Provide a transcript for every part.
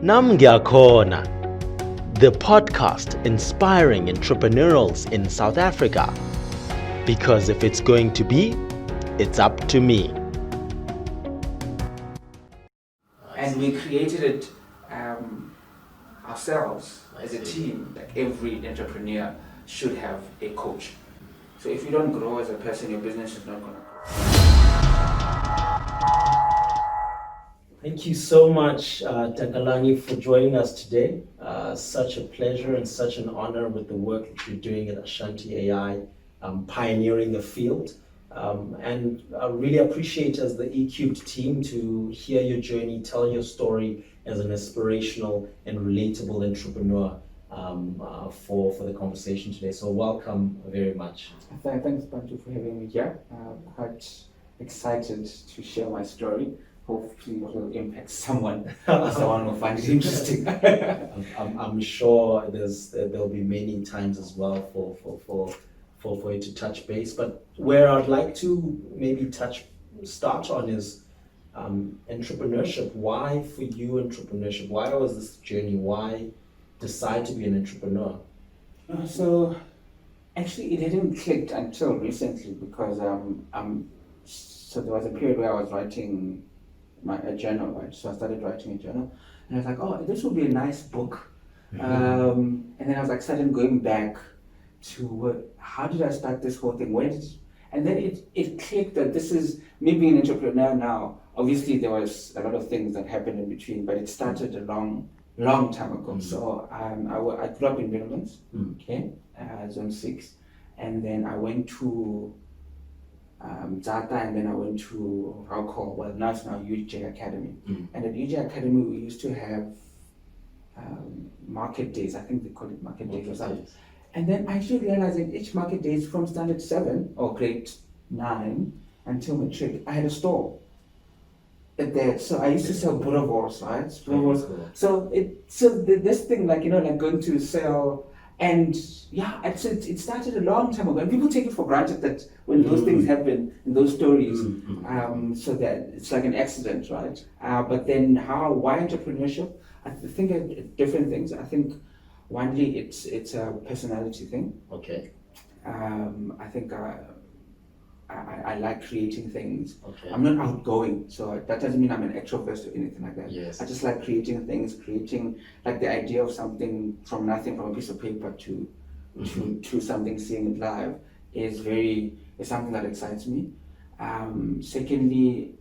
Namgyakhona, the podcast inspiring entrepreneurials in South Africa. Because if it's going to be, it's up to me. And we created it ourselves as a team. Like every entrepreneur should have a coach. So if you don't grow as a person, your business is not going to grow. Thank you so much, Takalani, for joining us today. Such a pleasure and such an honor with the work that you're doing at Ashanti AI, pioneering the field. And I really appreciate as the eCubed team to hear your journey, tell your story as an inspirational and relatable entrepreneur for the conversation today. So welcome very much. Thanks, Buntu, for having me here. I'm quite excited to share my story. Hopefully it will impact someone. Someone will find it interesting. I'm sure there'll be many times as well for you to touch base. But where I'd like to maybe start on is entrepreneurship. Why for you entrepreneurship? Why was this journey? Why decide to be an entrepreneur? So actually it didn't click until recently because so there was a period where I was writing a journal, right? So I started writing a journal and I was like, oh, this would be a nice book. And then I was like, started going back to how did I start this whole thing? And then it clicked that this is me being an entrepreneur now. Obviously there was a lot of things that happened in between, but it started a long time ago. So I grew up in Netherlands, okay, Zone 6, and then I went to Zata, and then I went to now it's UJ Academy. And at UJ Academy we used to have market days. I think they call it market days or something. And then I actually realized that each market days from standard 7 or grade 9 until matric, I had a store there. So I used to sell boerewors, right? So this thing, like, like going to sell, and yeah, it started a long time ago. And people take it for granted that when those things happen in those stories, so that it's like an accident, right? But then why entrepreneurship? I think different things. I think only it's a personality thing. Okay. I think I like creating things. Okay. I'm not outgoing, so that doesn't mean I'm an extrovert or anything like that. Yes. I just like creating things, creating like the idea of something from nothing, from a piece of paper to something, seeing it live is something that excites me. Secondly,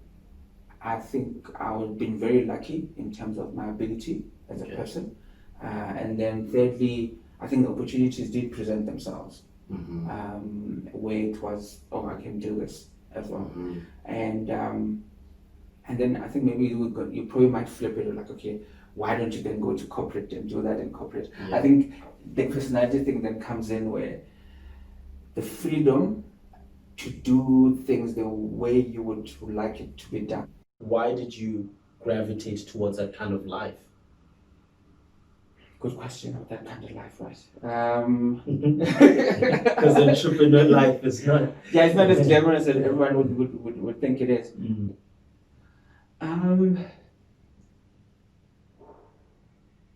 I think I've been very lucky in terms of my ability as a person. And then thirdly, I think the opportunities did present themselves. Where it was, I can do this as well. And then I think maybe you probably might flip it like, okay, why don't you then go to corporate and do that in corporate? Yeah. I think the personality thing then comes in where the freedom to do things the way you would like it to be done. Why did you gravitate towards that kind of life? Good question of that kind of life, right? Because entrepreneur life is not. Yeah, it's not as glamorous as everyone would think it is.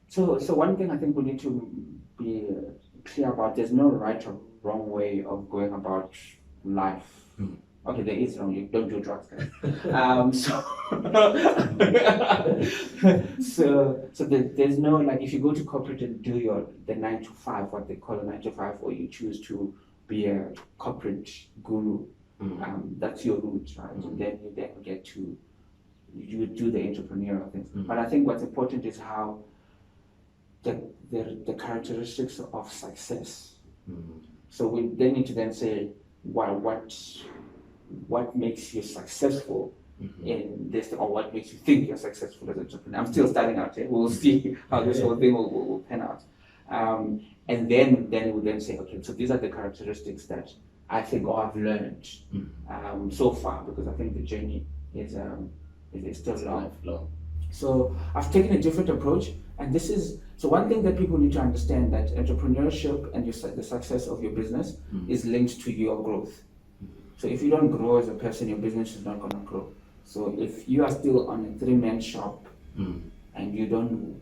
So one thing I think we need to be clear about: there's no right or wrong way of going about life. Okay, there is wrong. You don't do drugs, guys. So there's no, like, if you go to corporate and do the 9 to 5, what they call a 9 to 5, or you choose to be a corporate guru, that's your route, right? And then you get to you do the entrepreneurial things. But I think what's important is how the characteristics of success. So we then need to then say, what makes you successful in this, or what makes you think you're successful as an entrepreneur? I'm still starting out here. We'll see how this whole thing will pan out. And then it would then say, okay, so these are the characteristics that I think I've learned so far, because I think the journey is still long. So I've taken a different approach, and so one thing that people need to understand, that entrepreneurship and the success of your business is linked to your growth. So if you don't grow as a person, your business is not going to grow. So if you are still on a 3-man shop and you don't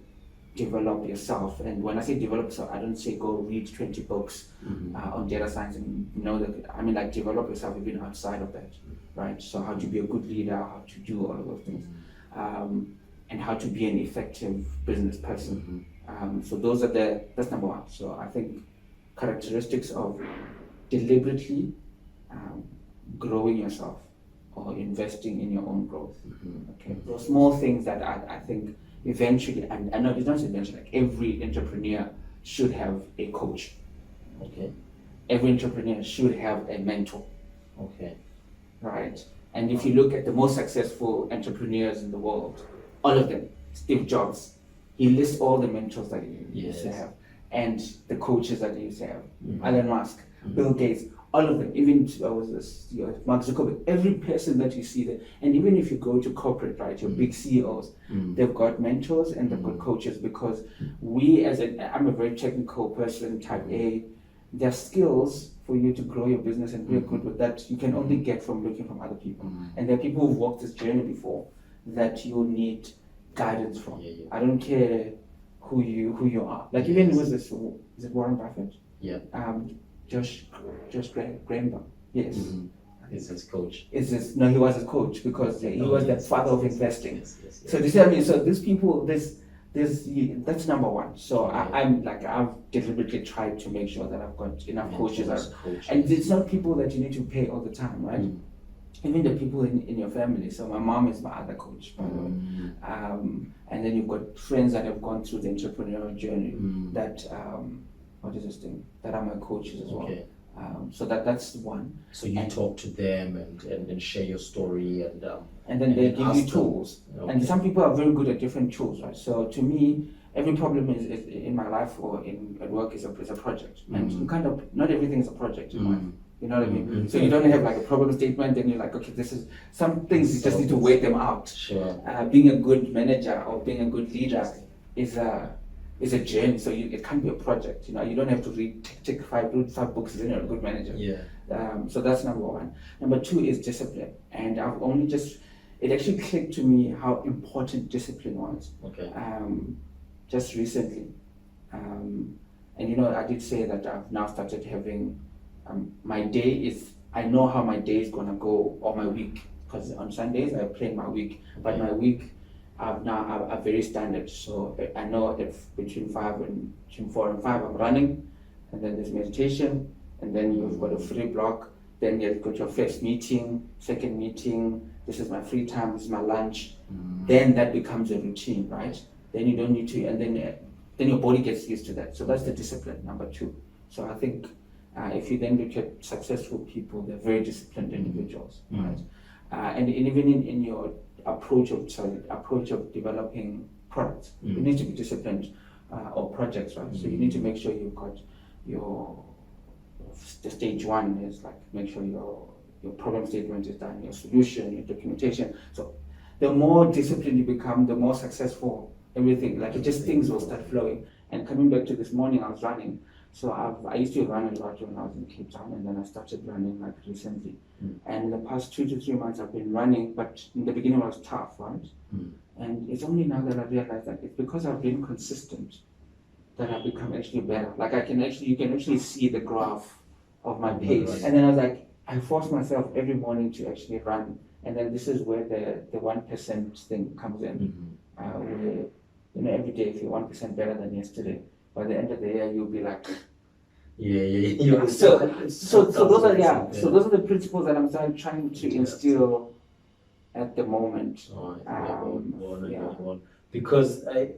develop yourself. And when I say develop yourself, I don't say go read 20 books on data science and know that. I mean, like, develop yourself even outside of that, right? So how to be a good leader, how to do all of those things, and how to be an effective business person. So that's number one. So I think characteristics of deliberately growing yourself or investing in your own growth. Okay, those small things that I think eventually, and I know it's not eventually, like every entrepreneur should have a coach. Okay. Every entrepreneur should have a mentor. Okay. Right. And if you look at the most successful entrepreneurs in the world, all of them, Steve Jobs, he lists all the mentors that he used to have and the coaches that he used to have. Elon Musk, Bill Gates, all of them, even Mark Zuckerberg, every person that you see there, and even if you go to corporate, right, your big CEOs, they've got mentors and they've got coaches, because I'm a very technical person, type A, there are skills for you to grow your business and be good with that you can only get from looking from other people. And there are people who've walked this journey before that you need guidance from. I don't care who you are. Like even is it Warren Buffett? Yeah. Josh Graham. Yes. Is his coach? No, he was his coach because he was the father of investing. Yes. So this, I mean, so these people, that's number one. So I've deliberately tried to make sure that I've got enough coaches. And it's not people that you need to pay all the time, right? Even the people in your family. So my mom is my other coach, by the way. And then you've got friends that have gone through the entrepreneurial journey that that are my coaches as well. So that's one. So you talk to them and share your story and then they give you tools. And some people are very good at different tools, right? So to me, every problem is in my life or at work is a project. And you not everything is a project in life. You know what I mean? So you don't have like a problem statement, then you're like, okay, this is some things you just need to weigh them out. Sure. Being a good manager or being a good leader is a journey. So it can't be a project. You know, you don't have to take five books, then you're a good manager. So that's number one. Number two is discipline. And I've only it actually clicked to me how important discipline was. Just recently. And you know, I did say that I've now started having my day I know how my day is gonna go, or my week, because on Sundays I plan my week, but my week are very standard. So I know if between 4 and 5 I'm running, and then there's meditation, and then you've got a free block, then you've got your first meeting, second meeting, this is my free time, this is my lunch. Then that becomes a routine, right? Then you don't need to, and then your body gets used to that. So that's the discipline, number two. So I think if you then look at successful people, they're very disciplined individuals, right? And even in your approach of developing products, you need to be disciplined, or projects, right? So you need to make sure you've got the stage one is like, make sure your problem statement is done, your solution, your documentation. So the more disciplined you become, the more successful everything, like things will start flowing. And coming back to this morning, I was running. So I used to run a lot when I was in Cape Town, and then I started running like recently. And in the past 2 to 3 months I've been running, but in the beginning it was tough, right? And it's only now that I realize that it's because I've been consistent that I've become actually better. Like you can actually see the graph of my pace. And then I was like, I force myself every morning to actually run. And then this is where the 1% thing comes in. Where, you know, every day if you're 1% better than yesterday, by the end of the year you'll be like, So those are the principles that I'm trying to instill at the moment. Because I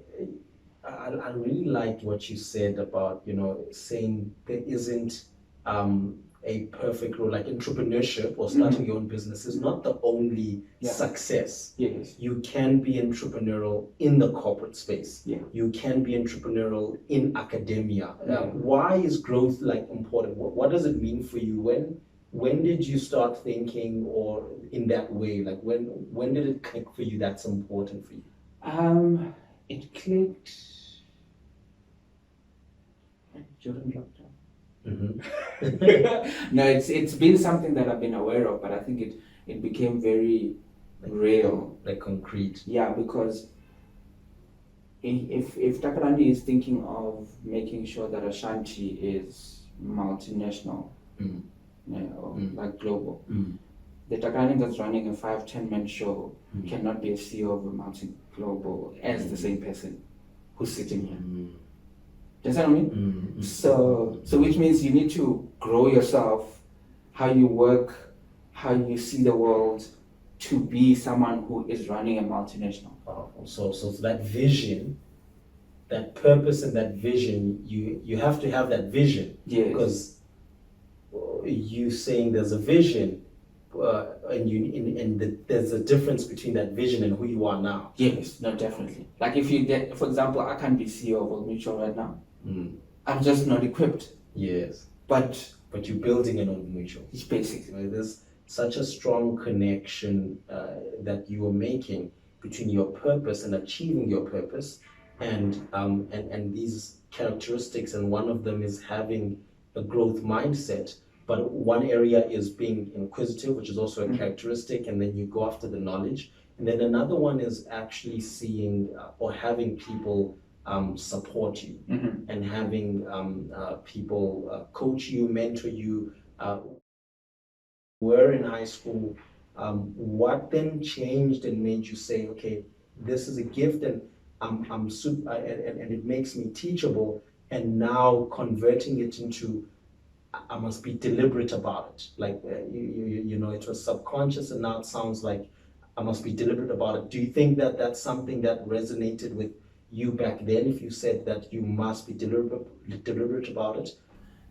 really liked what you said about, you know, saying there isn't a perfect role. Like entrepreneurship or starting your own business is not the only success. You can be entrepreneurial in the corporate space. You can be entrepreneurial in academia. Why is growth important? What does it mean for you? When did you start thinking or in that way? Like when did it click for you that's important for you? It clicked during lockdown. No, it's been something that I've been aware of, but I think it became very real, like concrete. Yeah, because if Takalani is thinking of making sure that Ashanti is multinational, like global, the Takalani that's running a 5-10 man show cannot be a CEO of a multi-global as the same person who's sitting here. Do you understand what I mean? So which means you need to grow yourself, how you work, how you see the world, to be someone who is running a multinational. So that vision, that purpose and that vision, you have to have that vision. Yes. Because you saying there's a vision, there's a difference between that vision and who you are now. Yes, no, definitely. Like if you get, for example, I can't be CEO of Old Mutual right now. I'm just not equipped. Yes. But you're building an Old Mutual. It's basic. Right? There's such a strong connection that you are making between your purpose and achieving your purpose, and these characteristics, and one of them is having a growth mindset. But one area is being inquisitive, which is also a characteristic, and then you go after the knowledge. And then another one is actually seeing or having people support you, and having people coach you, mentor you. Were in high school, what then changed and made you say, okay, this is a gift, and and it makes me teachable, and now converting it into, I must be deliberate about it. Like you know, it was subconscious, and now it sounds like I must be deliberate about it. Do you think that that's something that resonated with you back then, if you said that you must be deliberate about it?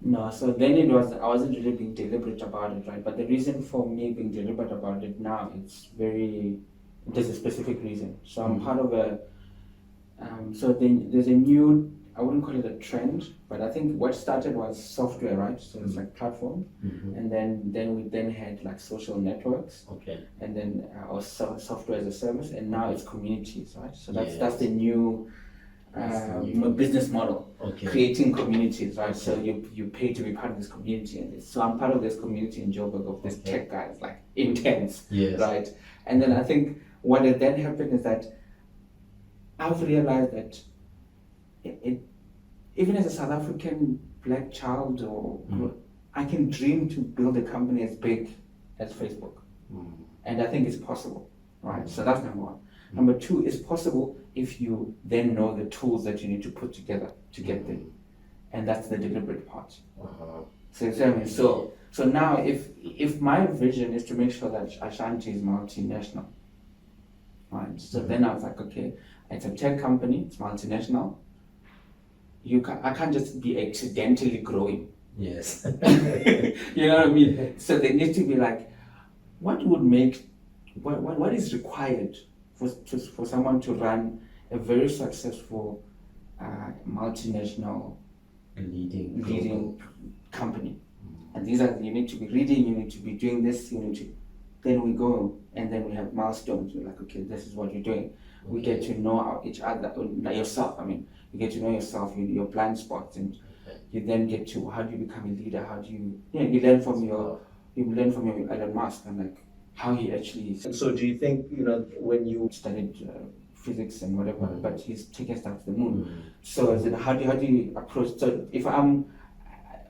No, so then I wasn't really being deliberate about it, right? But the reason for me being deliberate about it now, there's a specific reason. So I'm part of there's a new, I wouldn't call it a trend, but I think what started was software, right? So it's like platform, and then we had like social networks, and then software as a service, and now it's communities, right? So that's the new business model, creating communities, right? So you pay to be part of this community, and so I'm part of this community in Joburg of these tech guys, like intense, right? And then I think what then happened is that I've realized that even as a South African black child, I can dream to build a company as big as Facebook, and I think it's possible, right? So that's number one. Number two, it's possible if you then know the tools that you need to put together to get there, and that's the deliberate part. So now, if my vision is to make sure that Ashanti is multinational, right? So then I was like, okay, it's a tech company, it's multinational. I can't just be accidentally growing. Yes. You know what I mean? So they need to be like, what is required for someone to run a very successful multinational leading company? And these are, you need to be reading, you need to be doing this, then we go and then we have milestones. We're like, okay, this is what you're doing. We get to know each other, yourself. I mean, you get to know yourself, your blind spots, and you then get to, how do you become a leader? How do you learn from your Elon Musk, and like how he actually. And so do you think, when you studied physics and whatever, but he's taking stuff to the moon. So then how do you approach? So if I'm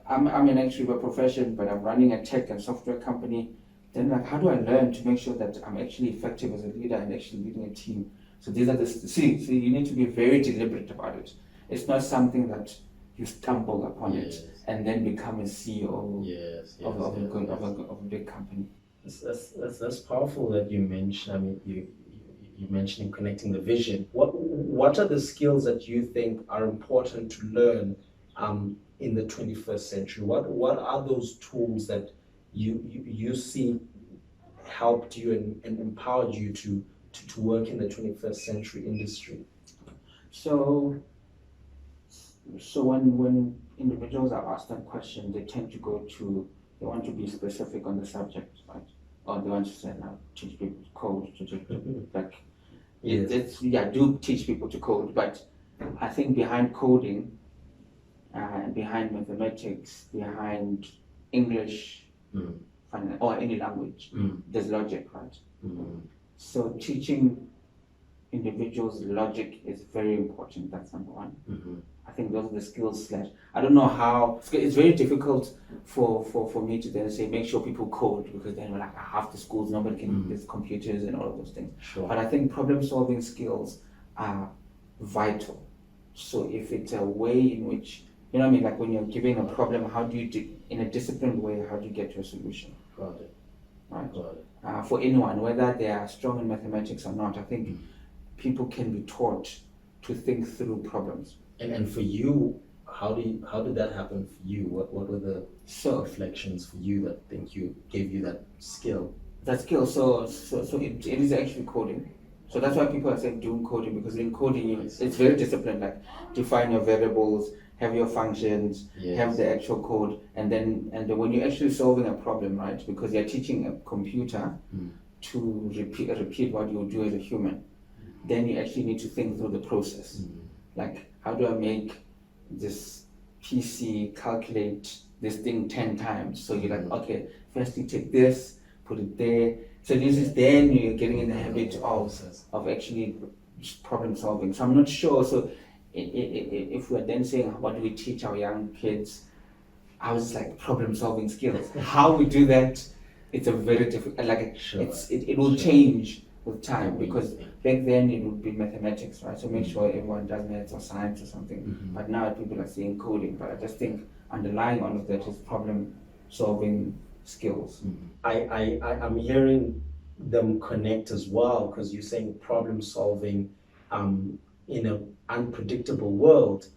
an actuary by profession, but I'm running a tech and software company, then like, how do I learn to make sure that I'm actually effective as a leader and actually leading a team? So these are you need to be very deliberate about it. It's not something that you stumble upon it and then become a CEO of a big company. That's powerful that you mentioned. I mean, you mentioned connecting the vision. What are the skills that you think are important to learn in the 21st century? What are those tools that you see helped you and empowered you to work in the 21st century industry? So when individuals are asked that question, they tend to they want to be specific on the subject, right? Or they want to say, now, teach people to code, teach people, like, do teach people to code, but I think behind coding, behind mathematics, behind English, or any language, there's logic, right? So teaching individual's logic is very important. That's number one. Mm-hmm. I think those are the skills I don't know how. It's very difficult for me to then say make sure people code, because then we're like half the schools nobody can there's computers and all of those things. Sure. But I think problem solving skills are vital. So if it's a way in which, you know what I mean, like when you're given a problem, how do you in a disciplined way, how do you get to a solution? Got it. Right. Got it. For anyone, whether they are strong in mathematics or not, I think people can be taught to think through problems. And for you, how did that happen for you? What were the reflections for you that gave you that skill? That skill, so it is actually coding. So that's why people are saying doing coding, because in coding it's very disciplined. Like define your variables, have your functions, have the actual code, and then when you're actually solving a problem, right? Because you're teaching a computer to repeat what you do as a human, then you actually need to think through the process. Like, how do I make this PC calculate this thing 10 times? So you're like, okay, first you take this, put it there. So this is then you're getting in the habit of actually problem solving. So I'm not sure. So if we're then saying, what do we teach our young kids? I was like, problem solving skills. How we do that, it's a very difficult, like it will change with time, because back then it would be mathematics, right? So make sure everyone does maths or science or something. But now people are saying coding. But I just think underlying all of that is problem solving skills. I'm hearing them connect as well, because you're saying problem solving in an unpredictable world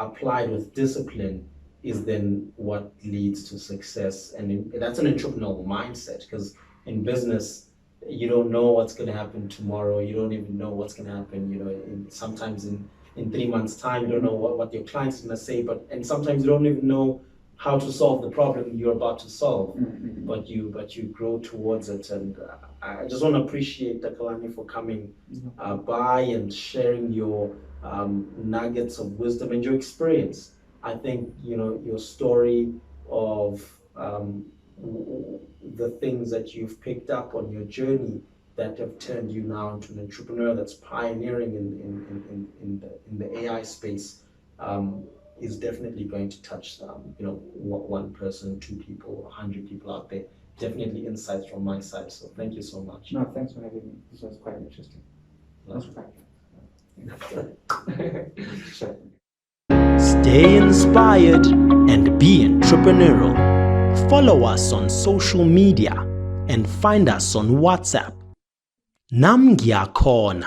applied with discipline is then what leads to success. And that's an entrepreneurial mindset, because in business, you don't know what's going to happen tomorrow. You don't even know what's going to happen, sometimes in 3 months' time, you don't know what your client's going to say, and sometimes you don't even know how to solve the problem you're about to solve, but you grow towards it. And I just want to appreciate Takalani for coming by and sharing your nuggets of wisdom and your experience. I think your story of the things that you've picked up on your journey that have turned you now into an entrepreneur that's pioneering in the AI space is definitely going to touch one person, 2 people, 100 people out there. Definitely insights from my side. So thank you so much. No, thanks for having me. This was quite interesting. That's Sure. Stay inspired and be entrepreneurial. Follow us on social media and find us on WhatsApp. Nam ngiyakhona.